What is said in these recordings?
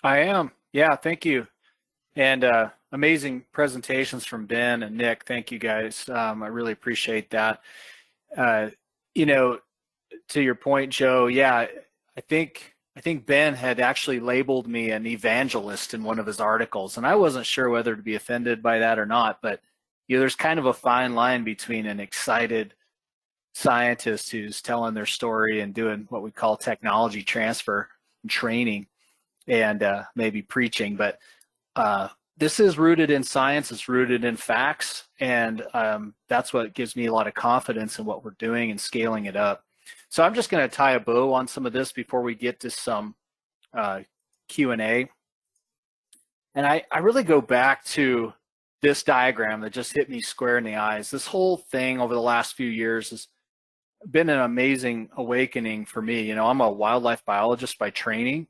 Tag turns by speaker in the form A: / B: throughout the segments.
A: I am. Yeah, thank you. And amazing presentations from Ben and Nick. Thank you guys. I really appreciate that. Uh, you know, to your point, Joe, yeah, I think Ben had actually labeled me an evangelist in one of his articles, and I wasn't sure whether to be offended by that or not, but there's kind of a fine line between an excited scientist who's telling their story and doing what we call technology transfer and training and maybe preaching, but uh, this is rooted in science, it's rooted in facts, and that's what gives me a lot of confidence in what we're doing and scaling it up. So I'm just going to tie a bow on some of this before we get to some uh, Q&A. And I really go back to this diagram that just hit me square in the eyes. This whole thing over the last few years has been an amazing awakening for me. I'm a wildlife biologist by training,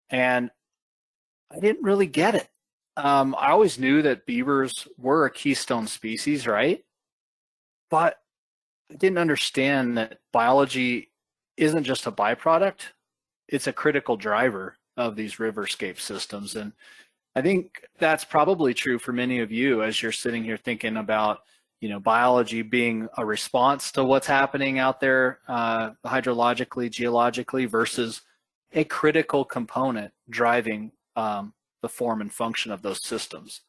A: and I didn't really get it. I always knew that beavers were a keystone species, right? But I didn't understand that biology isn't just a byproduct, it's a critical driver of these riverscape systems. And I think that's probably true for many of you as you're sitting here thinking about, biology being a response to what's happening out there hydrologically, geologically, versus a critical component driving the form and function of those systems.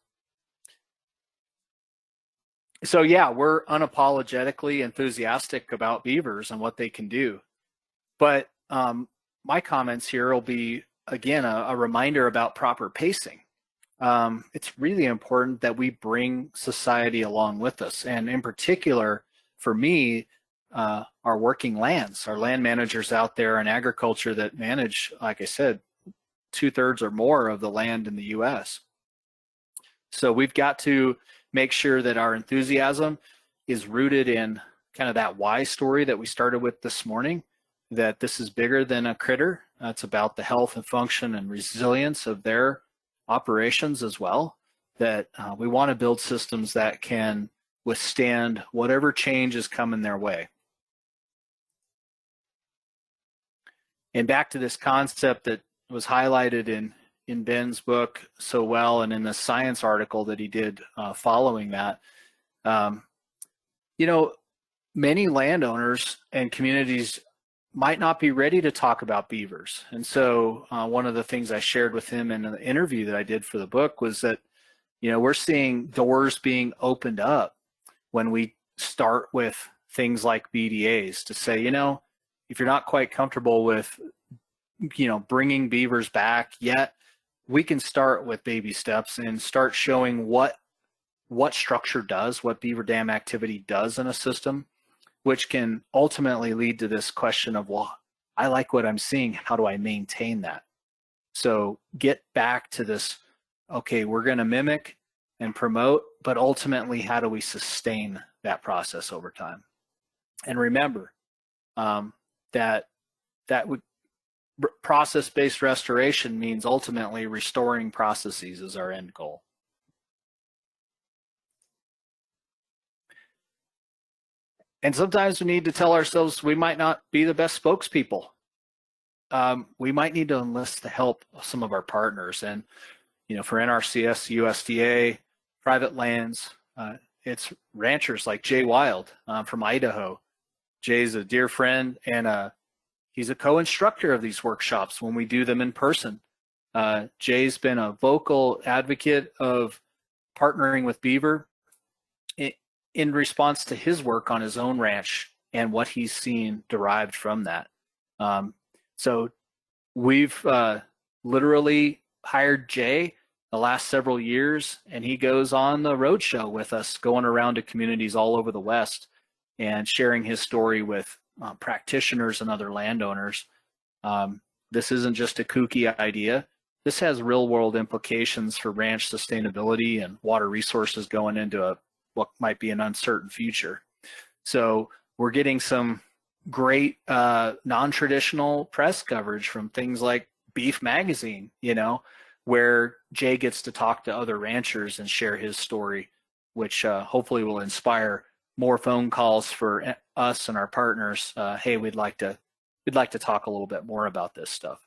A: So yeah, we're unapologetically enthusiastic about beavers and what they can do. But my comments here will be, again, a reminder about proper pacing. It's really important that we bring society along with us. And in particular, for me, our working lands, our land managers out there in agriculture that manage, like I said, 2/3 or more of the land in the US. So we've got to make sure that our enthusiasm is rooted in kind of that why story that we started with this morning, that this is bigger than a critter. It's about the health and function and resilience of their operations as well, that we want to build systems that can withstand whatever change is coming their way. And back to this concept that was highlighted in Ben's book so well, and in the science article that he did following that. Um, Many landowners and communities might not be ready to talk about beavers. And so one of the things I shared with him in an interview that I did for the book was that, we're seeing doors being opened up when we start with things like BDAs to say, if you're not quite comfortable with, bringing beavers back yet, we can start with baby steps and start showing what structure does, what beaver dam activity does in a system, which can ultimately lead to this question of, well, I like what I'm seeing. How do I maintain that? So get back to this, okay, we're going to mimic and promote, but ultimately, how do we sustain that process over time? And remember that process-based restoration means ultimately restoring processes is our end goal. And sometimes we need to tell ourselves we might not be the best spokespeople. We might need to enlist the help of some of our partners. And, for NRCS, USDA, private lands, it's ranchers like Jay Wild from Idaho. Jay's a dear friend, and he's a co-instructor of these workshops when we do them in person. Jay's been a vocal advocate of partnering with Beaver in response to his work on his own ranch and what he's seen derived from that. So we've literally hired Jay the last several years, and he goes on the roadshow with us, going around to communities all over the West and sharing his story with practitioners and other landowners. This isn't just a kooky idea. This has real world implications for ranch sustainability and water resources going into what might be an uncertain future. So we're getting some great non-traditional press coverage from things like Beef Magazine, where Jay gets to talk to other ranchers and share his story, which hopefully will inspire more phone calls for us and our partners. Hey, we'd like to talk a little bit more about this stuff.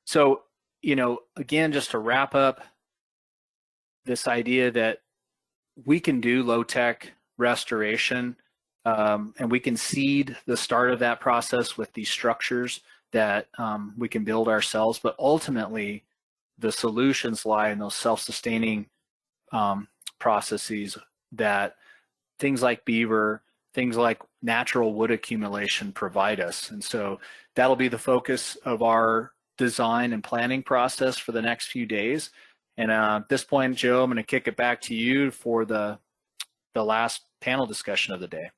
A: So again, just to wrap up this idea that we can do low-tech restoration, and we can seed the start of that process with these structures that we can build ourselves, but ultimately the solutions lie in those self-sustaining processes that things like Beaver, things like natural wood accumulation provide us. And so that'll be the focus of our design and planning process for the next few days. And at this point, Joe, I'm going to kick it back to you for the last panel discussion of the day.